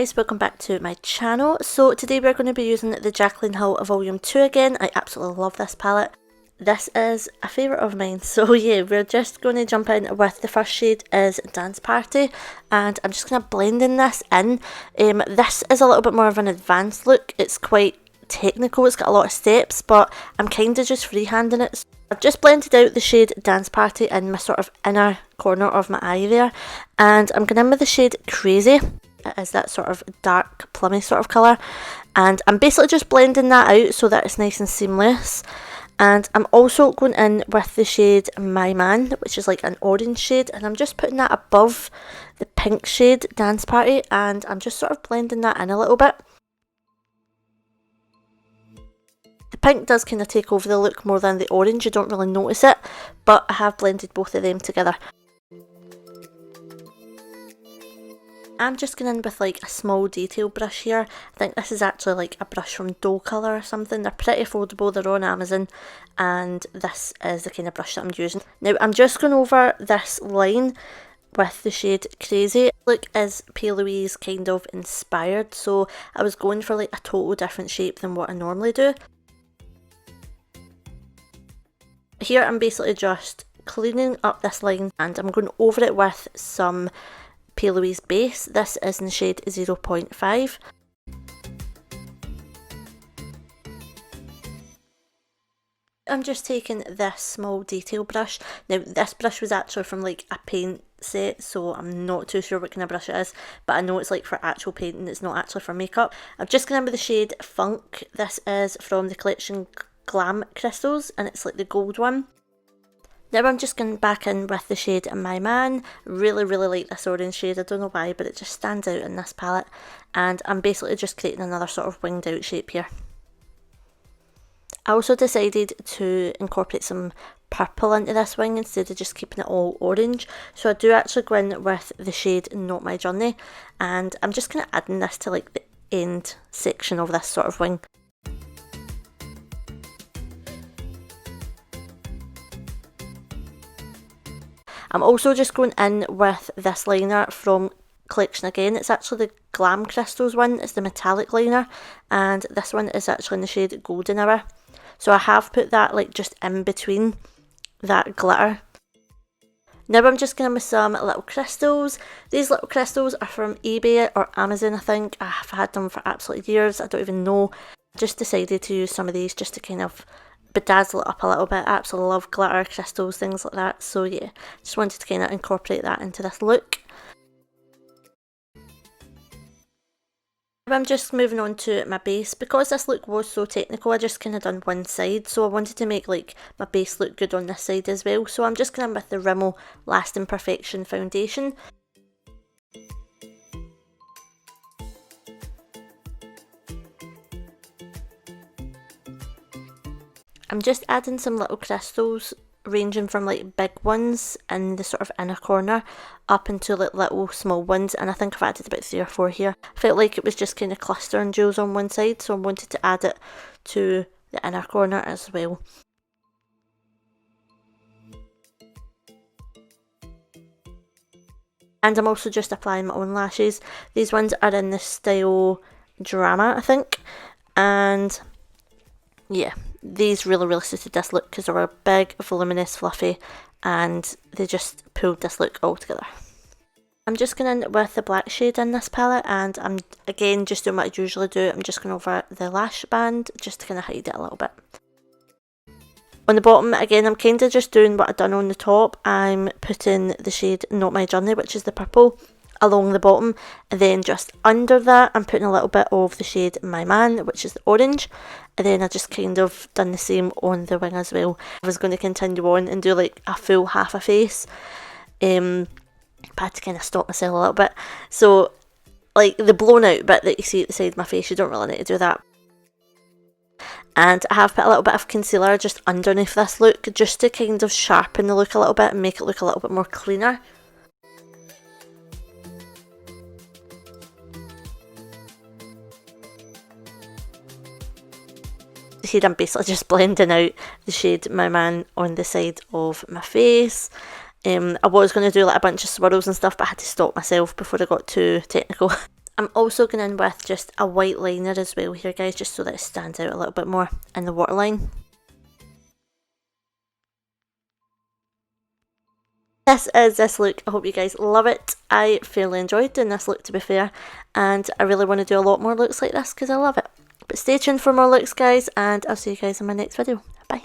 guys, welcome back to my channel. So today we're going to be using the Jaclyn Hill Volume 2 again. I absolutely love this palette. This is a favourite of mine. So yeah, we're just going to jump in with the first shade is Dance Party, and I'm just going to blend in this in. This is a little bit more of an advanced look. It's quite technical, it's got a lot of steps, but I'm kind of just freehanding it. So I've just blended out the shade Dance Party in my sort of inner corner of my eye there, and I'm going in with the shade Crazy. It is that sort of dark plummy sort of colour, and I'm basically just blending that out so that it's nice and seamless. And I'm also going in with the shade My Man, which is like an orange shade, and I'm just putting that above the pink shade Dance Party, and I'm just sort of blending that in a little bit. The pink does kind of take over the look more than the orange, you don't really notice it, but I have blended both of them together. I'm just going in with like a small detail brush here. I think this is actually like a brush from Doll Colour or something. They're pretty affordable, they're on Amazon, and this is the kind of brush that I'm using. Now I'm just going over this line with the shade Crazy. Look is Plouise kind of inspired, so I was going for like a total different shape than what I normally do. Here I'm basically just cleaning up this line, and I'm going over it with some Plouise base. This is in the shade 0.5. I'm just taking this small detail brush. Now this brush was actually from like a paint set, so I'm not too sure what kind of brush it is, but I know it's like for actual painting, it's not actually for makeup. I'm just going in with the shade Funk. This is from the collection Glam Crystals, and it's like the gold one. Now I'm just going back in with the shade My Man. Really like this orange shade, I don't know why, but it just stands out in this palette. And I'm basically just creating another sort of winged out shape here. I also decided to incorporate some purple into this wing instead of just keeping it all orange. So I do actually go in with the shade Not My Journey, and I'm just kind of adding this to like the end section of this sort of wing. I'm also just going in with this liner from collection again. It's actually the Glam Crystals one, it's the metallic liner, and this one is actually in the shade Golden Hour. So I have put that like just in between that glitter. Now I'm just going with some little crystals. These little crystals are from eBay or Amazon, I think. I've had them for absolutely years, I don't even know. I just decided to use some of these just to kind of bedazzle it up a little bit. I absolutely love glitter, crystals, things like that, so yeah, just wanted to kind of incorporate that into this look. I'm just moving on to my base. Because this look was so technical, I just kind of done one side, so I wanted to make like my base look good on this side as well, so I'm just going with the Rimmel Lasting Perfection foundation. I'm just adding some little crystals ranging from like big ones in the sort of inner corner up into like little small ones, and I think I've added about 3 or 4 here. I felt like it was just kind of clustering jewels on one side, so I wanted to add it to the inner corner as well. And I'm also just applying my own lashes. These ones are in the style Drama, I think, and yeah, these really suited this look because they were big, voluminous, fluffy, and they just pulled this look all together. I'm just going in with the black shade in this palette, and I'm again just doing what I usually do. I'm just going over the lash band just to kind of hide it a little bit. On the bottom, again, I'm kind of just doing what I've done on the top. I'm putting the shade Not My Journey, which is the purple, along the bottom, and then just under that I'm putting a little bit of the shade My Man, which is the orange, and then I just kind of done the same on the wing as well. I was going to continue on and do like a full half a face, but I had to kind of stop myself a little bit. So like the blown out bit that you see at the side of my face, you don't really need to do that. And I have put a little bit of concealer just underneath this look just to kind of sharpen the look a little bit and make it look a little bit more cleaner. Here I'm basically just blending out the shade My Man on the side of my face. I was going to do like a bunch of swirls and stuff, but I had to stop myself before I got too technical. I'm also going in with just a white liner as well here, guys, just so that it stands out a little bit more in the waterline. This is this look. I hope you guys love it. I fairly enjoyed doing this look, to be fair, and I really want to do a lot more looks like this because I love it. But stay tuned for more looks, guys, and I'll see you guys in my next video. Bye.